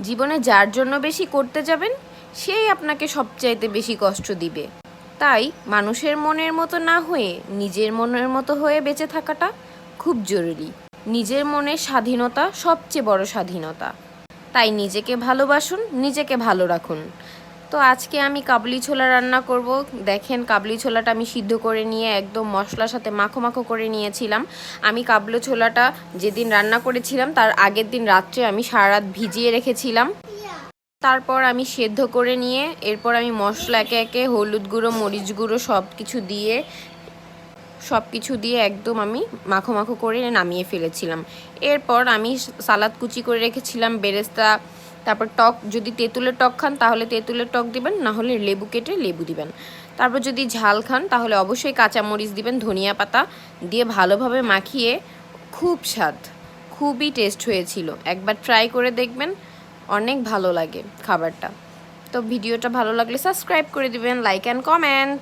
জীবনে যার জন্য বেশি করতে যাবেন সেই আপনাকে সবচাইতে বেশি কষ্ট দিবে। তাই মানুষের মনের মতো না হয়ে নিজের মনের মতো হয়ে বেঁচে থাকাটা খুব জরুরি। নিজের মনের স্বাধীনতা সবচেয়ে বড় স্বাধীনতা। তাই নিজেকে ভালোবাসুন, নিজেকে ভালো রাখুন। তো আজকে আমি কাবলি ছোলা রান্না করব। দেখেন, কাবলি ছোলাটা আমি সিদ্ধ করে নিয়ে একদম মশলার সাথে মাখো মাখো করে নিয়েছিলাম। আমি কাবলি ছোলাটা যেদিন রান্না করেছিলাম তার আগের দিন রাত্রে আমি সারা রাত ভিজিয়ে রেখেছিলাম। তারপর আমি সেদ্ধ করে নিয়ে এরপর আমি মশলা একে একে হলুদ গুঁড়ো, মরিচ গুঁড়ো সব কিছু দিয়ে একদম আমি মাখো মাখো করে নামিয়ে ফেলেছিলাম। এরপর আমি সালাদ কুচি করে রেখেছিলাম, বেরেস্তা, তারপর টক, যদি তেঁতুলের টক খান তাহলে তেঁতুলের টক দিবেন, না হলে লেবু কেটে লেবু দিবেন। তারপর যদি ঝাল খান তাহলে অবশ্যই কাঁচামরিচ দিবেন, ধনিয়া পাতা দিয়ে ভালোভাবে মাখিয়ে খুব স্বাদ, খুবই টেস্ট হয়েছিল। একবার ট্রাই করে দেখবেন, অনেক ভালো লাগে খাবারটা। তো ভিডিওটা ভালো লাগলে সাবস্ক্রাইব করে দিবেন, লাইক অ্যান্ড কমেন্ট।